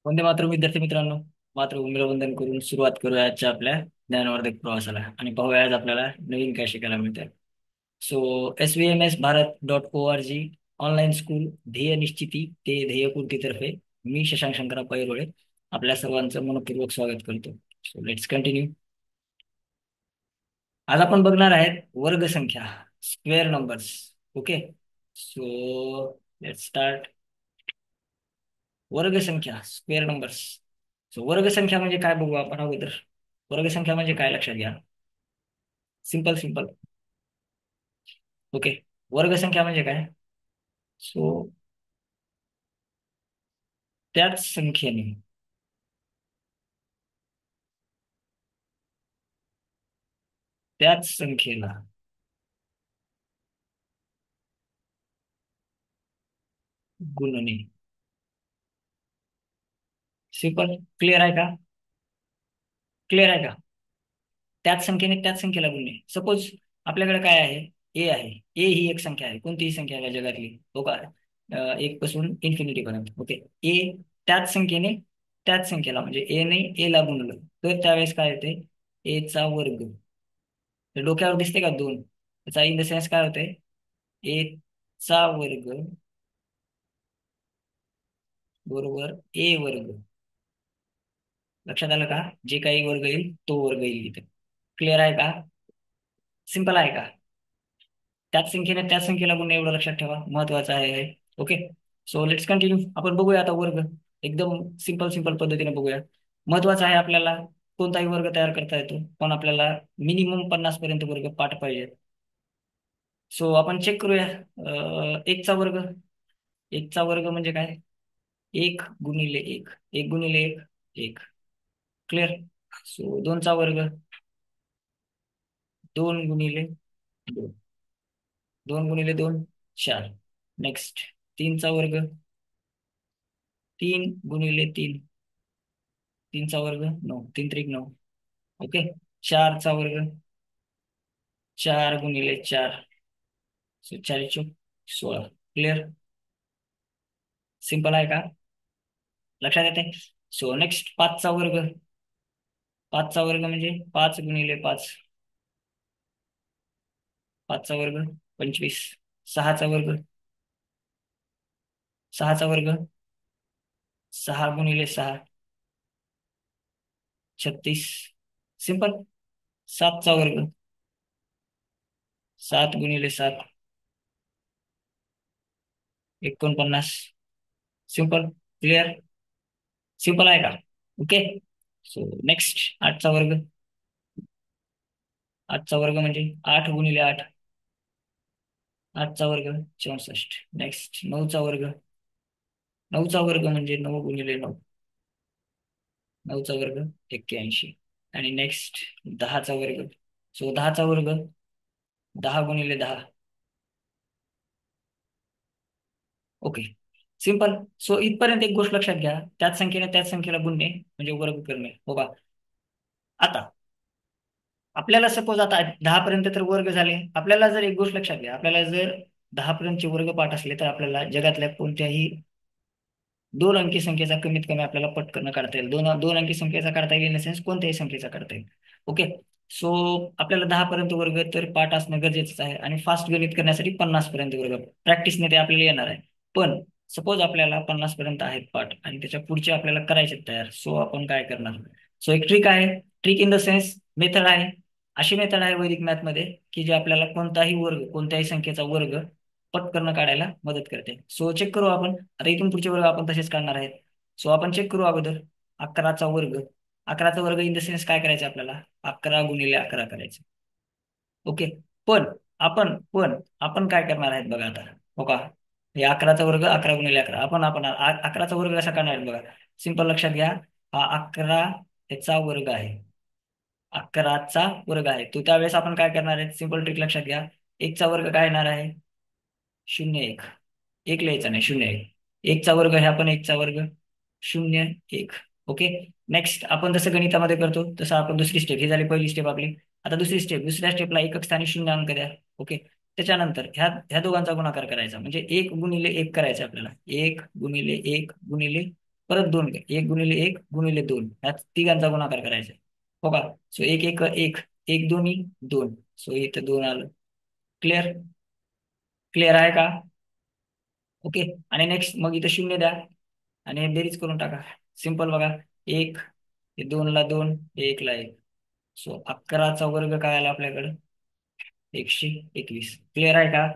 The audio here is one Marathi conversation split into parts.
वंदे मातरम विद्यार्थी मित्रांनो. मातृभूमीला वंदन करून सुरुवात करूया आजच्या आपल्या ज्ञानवर्धक प्रवासाला आणि पाहूया आज आपल्याला नवीन काय शिकायला मिळतं. सो SVMSbharat.org ऑनलाईन स्कूल ध्येय निश्चिती ते ध्येयपूर्तीतर्फे मी शशांक शंकरराव पैरोळे आपल्या सर्वांचं मनपूर्वक स्वागत करतो. So let's continue. आज आपण बघणार आहेत वर्गसंख्या, square numbers. Okay, so let's start. वर्गसंख्या, स्क्वेअर नंबर्स. सो वर्गसंख्या म्हणजे काय बघू आपण अगोदर. वर्गसंख्या म्हणजे काय लक्षात घ्या. Simple simple. ओके, वर्गसंख्या म्हणजे काय. सो त्याच संख्येने त्याच संख्येला गुणणे. सिंपल. क्लिअर आहे का? क्लिअर आहे का? त्याच संख्येने त्याच संख्येला गुणणे. सपोज आपल्याकडे काय आहे, ए आहे. ए ही एक संख्या आहे, कोणतीही संख्या आहे का जगातली, हो का. एक पासून इन्फिनिटी पर्यंत. ओके, ए त्याच संख्येने त्याच संख्येला म्हणजे ए ने ए ला गुणलं तर त्यावेळेस काय होते, ए चा वर्ग. तर डोक्यावर दिसते का दोन, त्याचा इन द सेन्स काय होते, ए चा वर्ग बरोबर ए वर्ग. लक्षात आलं का? जे काही वर्ग येईल तो वर्ग येईल इथे. क्लिअर आहे का? सिंपल आहे का? त्याच संख्येने त्याच संख्येला गुण एवढं लक्षात ठेवा, महत्वाचं आहे हे. Okay, so let's continue. आपण बघूया आता वर्ग एकदम सिंपल सिंपल पद्धतीने बघूया. महत्वाचं आहे आपल्याला कोणताही वर्ग तयार करता येतो, पण आपल्याला मिनिमम 50 पर्यंत वर्ग पाठ पाहिजे. सो आपण चेक करूया. एकचा वर्ग. एकचा वर्ग म्हणजे काय, एक गुणिले एक. एक गुणिले एक, एक. क्लिअर. सो दोनचा वर्ग, दोन गुणिले दोन. दोन गुणिले दोन, चार. नेक्स्ट, तीनचा वर्ग, तीन गुणिले तीन. तीनचा वर्ग नऊ, तीन त्रिक नऊ. ओके, चारचा वर्ग, चार गुणिले चार. सो चार चौक 16. क्लिअर. सिंपल आहे का? लक्षात येते. सो नेक्स्ट, पाचचा वर्ग. पाचचा वर्ग म्हणजे पाच गुणिले पाच. पाचचा वर्ग 25. सहाचा वर्ग, सहाचा वर्ग सहा गुणिले सहा, 36. सिंपल. सातचा वर्ग, सात गुणिले सात, 49. सिंपल. क्लिअर. सिंपल आहे का? ओके, सो नेक्स्ट, आठचा वर्ग. आठचा वर्ग म्हणजे आठ गुणिले आठ. आठचा वर्ग 64. नेक्स्ट, नऊचा वर्ग. नऊचा वर्ग म्हणजे नऊ गुणिले नऊ. नऊचा वर्ग 81. आणि नेक्स्ट, दहाचा वर्ग. सो दहाचा वर्ग, दहा गुणिले दहा. Okay, simple. सो इथपर्यंत एक गोष्ट लक्षात घ्या, त्याच संख्येने त्याच संख्येला गुणणे म्हणजे वर्ग करणे, हो का. आता आपल्याला सपोज आता 10 पर्यंत तर वर्ग झाले. आपल्याला जर एक गोष्ट लक्षात घ्या, आपल्याला जर 10 पर्यंतचे वर्ग पाठ असले तर आपल्याला जगातल्या कोणत्याही दोन अंकी संख्येचा कमीत कमी आपल्याला पटकन काढता येईल. दोन दोन अंकी संख्येचा काढता येईल इन द सेन्स कोणत्याही संख्येचा काढता येईल. ओके, सो आपल्याला 10 पर्यंत वर्ग तर पाठ असणं गरजेचंच आहे आणि फास्ट गणित करण्यासाठी 50 पर्यंत वर्ग प्रॅक्टिसने ते आपल्याला येणार आहे. पण सपोज आपल्याला 50 पर्यंत आहेत पाठ आणि त्याच्या पुढचे आपल्याला करायचे तयार. सो आपण काय करणार. सो एक ट्रिक आहे. Trick in the sense method आहे. अशी मेथड आहे वैदिक मॅथ मध्ये की जे आपल्याला कोणताही वर्ग, कोणत्याही संख्येचा वर्ग पटकन काढायला मदत करते. सो चेक करू आपण. आता इथून पुढचे वर्ग आपण तसेच काढणार आहेत. सो आपण चेक करू अगोदर. 11चा वर्ग. 11चा वर्ग इन द सेन्स काय करायचं आपल्याला, 11 गुणिले 11 करायचं. ओके, पण आपण काय करणार आहेत बघा आता, हो का. हे 11चा वर्ग 11 गुणिले 11. आपण 11चा वर्ग कसा करणार आहेत बघा. सिंपल. लक्षात घ्या, हा 11 याचा वर्ग आहे. 11चा वर्ग आहे तो. त्यावेळेस आपण काय करणार आहे, सिंपल ट्रिक लक्षात घ्या. एकचा वर्ग काय येणार आहे, शून्य एक. एक लिहायचा नाही, शून्य एक. एकचा वर्ग ह्या पण एकचा वर्ग, शून्य एक. ओके, नेक्स्ट आपण जसं गणितामध्ये करतो तसं आपण दुसरी स्टेप, ही झाली पहिली स्टेप आपली. आता दुसरी स्टेप, दुसऱ्या स्टेपला एकक स्थानी शून्य अंक द्या. ओके, त्याच्यानंतर ह्या ह्या दोघांचा गुणाकार करायचा म्हणजे एक गुणिले एक करायचं आपल्याला. एक गुणिले एक गुणिले परत दोन, एक गुणिले एक गुणिले दोन, ह्या तिघांचा गुणाकार करायचा. हो का? सो एक एक एक, एक दोन्ही दोन, सो इथं दोन आलं. क्लिअर? क्लिअर आहे का? ओके. आणि नेक्स्ट मग इथं शून्य द्या आणि बेरीज करून टाका. सिंपल बघा. एक, हे दोन ला दोन, हे एक ला एक. सो 11चा वर्ग काय आला आपल्याकडं? 121. क्लिअर आहे का?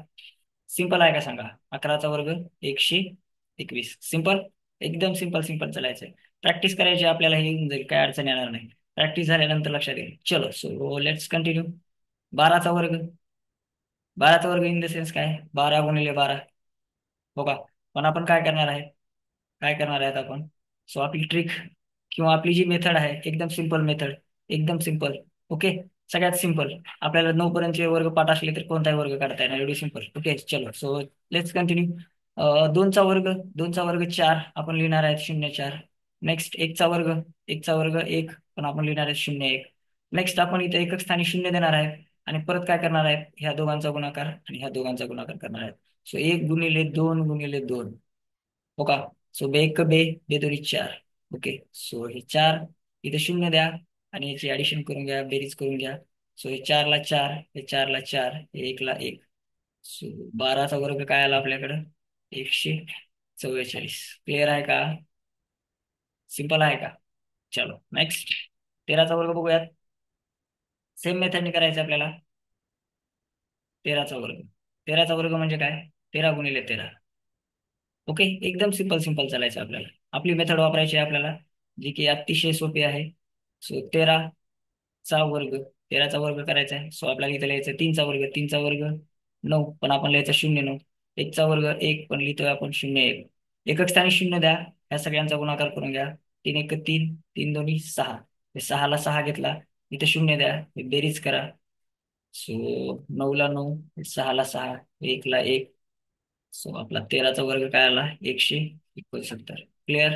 सिंपल आहे का सांगा? 11चा वर्ग 121. सिंपल, एकदम सिंपल सिंपल चालायचं. प्रॅक्टिस करायची आपल्याला, हे येऊन जाईल, काय अडचण येणार नाही. प्रॅक्टिस झाल्यानंतर लक्षात येईल. चलो, सो लेट्स कंटिन्यू. 12चा वर्ग. 12चा वर्ग इन द सेन्स काय? 12 गुणिले 12. हो का? पण आपण काय करणार आहे? काय करणार आहेत आपण? सो आपली ट्रिक किंवा आपली जी मेथड आहे, एकदम सिंपल मेथड. एकदम सिंपल. ओके. सगळ्यात सिंपल. आपल्याला 9 पर्यंतचे वर्ग पाठ असले तर कोणताही वर्ग काढता येणार, एवढी सिंपल. ओके, चलो, सो लेट्स कंटिन्यू. 2चा वर्ग. 2चा वर्ग 4, आपण लिहिणार आहेत 0,4. नेक्स्ट 1चा वर्ग. 1चा वर्ग 1, पण आपण लिहिणार आहेत 0,1. नेक्स्ट आपण इथे एकक स्थानी शून्य देणार आहे आणि परत काय करणार आहेत? ह्या दोघांचा गुणाकार आणि ह्या दोघांचा गुणाकार करणार आहेत. सो 1 गुणिले 2 गुणिले 2. हो का? सो बे एक बे, बे दोन्ही चार. ओके, सो हे चार, इथे शून्य द्या आणि याची ऍडिशन करून घ्या, बेरीज करून घ्या. सो हे 4 ला 4, हे 4 ला 4, हे 1 ला 1. सो 12चा वर्ग काय आला आपल्याकडं? 144. क्लिअर आहे का? सिंपल आहे का? चलो नेक्स्ट. 13चा वर्ग बघूयात. सेम मेथडने करायचं आपल्याला. 13चा वर्ग. 13चा वर्ग म्हणजे काय? 13 गुणिले 13. ओके, एकदम सिंपल सिंपल चालायचं आपल्याला. आपली मेथड वापरायची आहे आपल्याला, जी की अतिशय सोपी आहे. सो 13चा वर्ग. 13चा वर्ग करायचा आहे. सो आपल्याला इथे लिहायचं 3चा वर्ग. 3चा वर्ग 9, पण आपण लिहायचं 0,9. 1चा वर्ग 1, पण लिहितोय आपण 0,1. एकक स्थानी शून्य द्या. ह्या सगळ्यांचा गुणाकार करून घ्या. 3 1 3, 3 2 6. 6 ला 6 घेतला. इथे शून्य द्या, हे बेरीज करा. सो 9 ला 9, 6 ला 6, 1 ला 1. सो आपला 13चा वर्ग काय आला? 169. क्लिअर?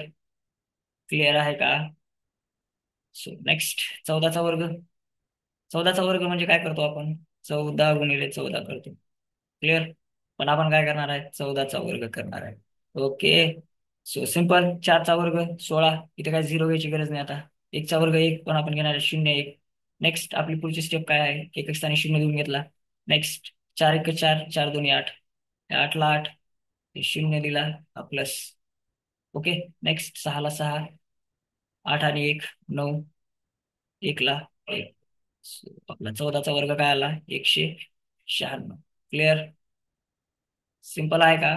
क्लिअर आहे का? So next. 14चा वर्ग. 14चा वर्ग म्हणजे काय करतो आपण? 14 गुणिले 14 करतो. क्लिअर? पण आपण काय करणार आहे? 14चा वर्ग करणार आहे. ओके. So simple. 4चा वर्ग 16, इथे काय झिरो घ्यायची गरज नाही आता. 1चा वर्ग 1, पण आपण घेणार आहे 0,1. नेक्स्ट आपली पुढची स्टेप काय आहे? एकक स्थानी शून्य देऊन घेतला. नेक्स्ट 4 1 4, 4 2 8, 8 ला 8, हे शून्य दिला हा प्लस. ओके. नेक्स्ट 6 ला 6, 8 आणि 1 9, 1 ला 1. आपला 14चा वर्ग काय आला? 196. क्लिअर? सिंपल आहे का?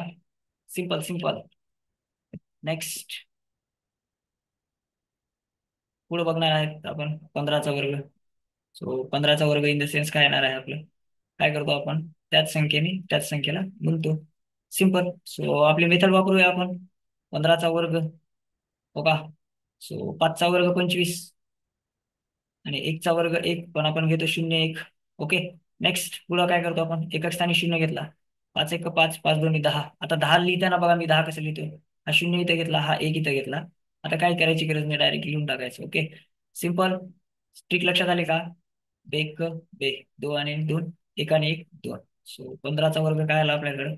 Simple simple. नेक्स्ट पुढे बघणार आहेत आपण 15चा वर्ग. सो 15चा वर्ग इन द सेन्स काय येणार आहे आपलं? काय करतो आपण? त्याच संख्येने त्याच संख्येला गुणतो. सिंपल. सो आपली मेथड वापरूया आपण. 15चा वर्ग. हो का? सो 5चा वर्ग 25 आणि 1चा वर्ग 1, पण आपण घेतो 0,1. ओके. नेक्स्ट पुढं काय करतो आपण? एकक स्थानी शून्य घेतला. 5 1 5, 5 2 10. आता 10 लिहिताना बघा मी 10 कसं लिहितोय? हा शून्य इथे घेतला, हा एक इथे घेतला. आता काय करायची गरज नाही, डायरेक्ट लिहून टाकायचं. ओके. सिंपल. ट्रिक लक्षात आली का? एक बे, 2 आणि 2, 1 आणि 1 2. सो 15चा वर्ग काय आला आपल्याकडे?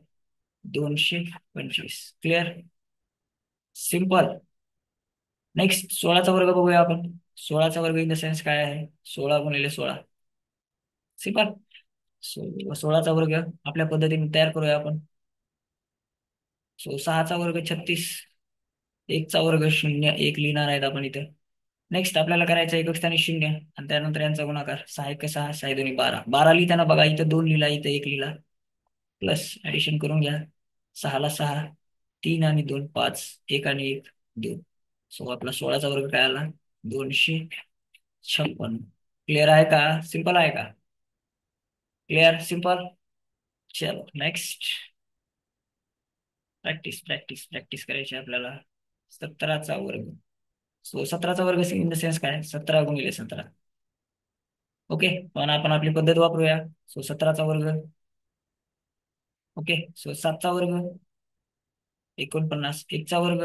225. क्लिअर? सिंपल. नेक्स्ट 16चा वर्ग बघूया आपण. 16चा वर्ग इन द सेन्स काय आहे? 16 गुणिले 16. सिंपल. सो 16चा वर्ग आपल्या पद्धतीने तयार करूया आपण. सो 6चा वर्ग 36. 1चा वर्ग 0,1 लिहिणार आहेत आपण इथे. नेक्स्ट आपल्याला करायचं एकक स्थानी शून्य आणि त्यानंतर यांचा गुणाकार. 6 1 6, 6 2 12. 12 लिहिताना बघा इथं 2 लिहिला, इथं 1 लिहिला. प्लस ऍडिशन करून घ्या. 6 ला 6, 3 आणि 2 5, 1 आणि 1 2. सो आपला 16चा वर्ग काय आला? 256. क्लिअर आहे का? सिंपल आहे का? क्लिअर? सिंपल. चलो नेक्स्ट. प्रॅक्टिस प्रॅक्टिस प्रॅक्टिस करायची आपल्याला. 17चा वर्ग. सो 17चा वर्ग इन द सेन्स काय? 17 गुणिले 17. ओके, पण आपण आपली पद्धत वापरूया. सो 17चा वर्ग. ओके. सो 7चा वर्ग 49. 1चा वर्ग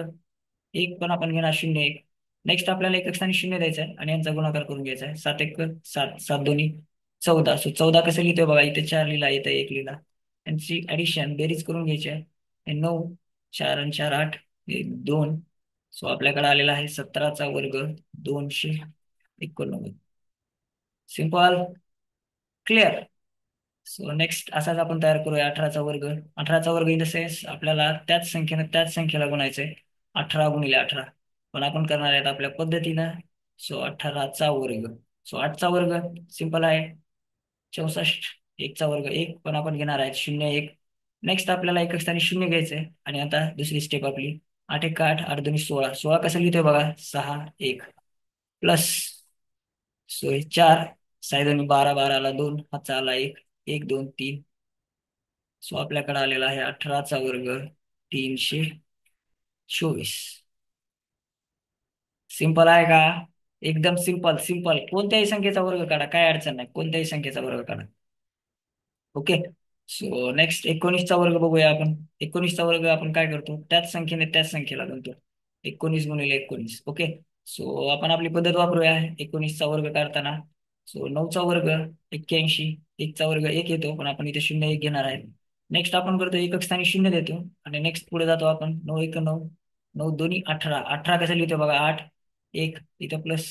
1, पण आपण घेणार 0,1. नेक्स्ट आपल्याला एकक स्थानी शून्य द्यायचं आहे आणि यांचा गुणाकार करून घ्यायचा आहे. 7 1 7, 7 2 14. सो 14 कसं लिहितोय बघा, इथे 4 लिहिला, इथे 1 लिहिला. यांची ऍडिशन बेरीज करून घ्यायची आहे. 9 4 आणि 4 8, 2 सो आपल्याकडे आलेला आहे 17 चा वर्ग 289. Simple, clear. सो नेक्स्ट असाच आपण तयार करूया 18चा वर्ग. 18चा वर्ग इन द सेन्स आपल्याला त्याच संख्येला गुणायचंय. 18 × 18. पण आपण करणार आहेत आपल्या पद्धतीनं. सो 18चा वर्ग. सो 8चा वर्ग सिंपल आहे 64. 1चा वर्ग 1, पण आपण घेणार आहेत 0 1. नेक्स्ट आपल्याला एकच स्थानी 0 घ्यायचंय. आणि आता दुसरी स्टेप आपली 8 1 8, 8 2 16. 16 कसं लिहितोय बघा, 6 1 प्लस. सो हे 4, 6 2 12, 12 2, हातचा आला 1, 1 2 3. सो आपल्याकडे आलेला आहे 18चा वर्ग 324. सिंपल आहे का? एकदम सिंपल सिंपल. कोणत्याही संख्येचा वर्ग काढा, काय अडचण नाही, कोणत्याही संख्येचा वर्ग काढा. ओके. सो नेक्स्ट 19चा वर्ग बघूया आपण. 19चा वर्ग आपण काय करतो, त्याच संख्येला गुणतो. 19 × 19. ओके. सो आपण आपली पद्धत वापरूया 19चा वर्ग काढताना. सो 9चा वर्ग 81. 1चा वर्ग 1 येतो, पण आपण इथे 0 1 घेणार आहे. नेक्स्ट आपण करतो एकक स्थानी 0 देतो. आणि नेक्स्ट पुढे जातो आपण 9 1 9. 9 2 18. 18 कसं लिहितो बघा, 8 1 इथं प्लस.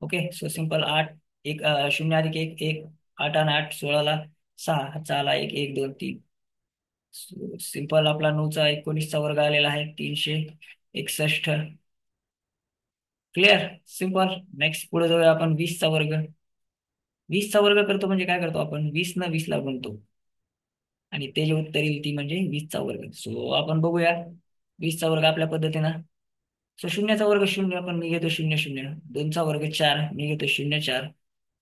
ओके. सो सिंपल 8 1 0 अधिक 1 1. 8 आणि 8 16ला 6, हातचा आला 1 1 2 3. सिंपल आपला 19चा वर्ग आलेला आहे 361. Clear, simple. नेक्स्ट पुढे जाऊया आपण 20चा वर्ग. 20चा वर्ग करतो म्हणजे काय करतो आपण, 20 ला गुणतो. आणि ते जे उत्तर येईल ती म्हणजे 20चा वर्ग. सो आपण बघूया 20चा वर्ग आपल्या पद्धतीनं. सो 0चा वर्ग 0, पण मी घेतो 0 0. 2चा वर्ग 4, मी घेतो 0 4.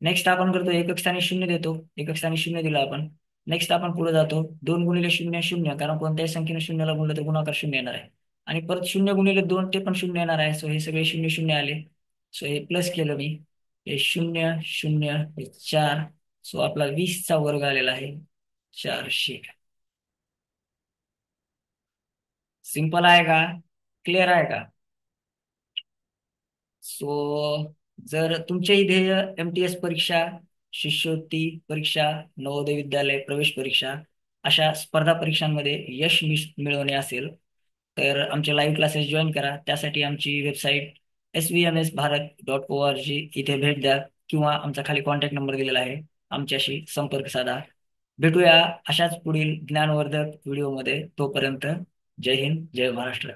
नेक्स्ट आपण करतो एकक स्थानी 0 देतो. एकक स्थानी 0 दिला आपण. नेक्स्ट आपण पुढे जातो 2 × 0 0, कारण कोणत्याही संख्येने 0ला गुणलं तर गुणाकार 0 येणार आहे. आणि परत 0 × 2 ते पण 0 येणार आहे. सो हे सगळे 0 0 आले. सो हे प्लस केलं मी. हे 0 0 हे 4. सो आपला 20चा वर्ग आलेला आहे 400. सिंपल आहे का? क्लिअर आहे का? सो जर तुमचेही ध्येय MTS परीक्षा, शिष्यवृत्ती परीक्षा, नवोदय विद्यालय प्रवेश परीक्षा अशा स्पर्धा परीक्षांमध्ये यश मिळवणे असेल, तर आमचे लाईव्ह क्लासेस जॉईन करा. त्यासाठी आमची वेबसाईट svmsbharat.org इथे भेट द्या, किंवा आमचा खाली कॉन्टॅक्ट नंबर दिलेला आहे, आमच्याशी संपर्क साधा. भेटूया अशाच पुढील ज्ञानवर्धक व्हिडिओमध्ये. तोपर्यंत जय हिंद, जय महाराष्ट्र.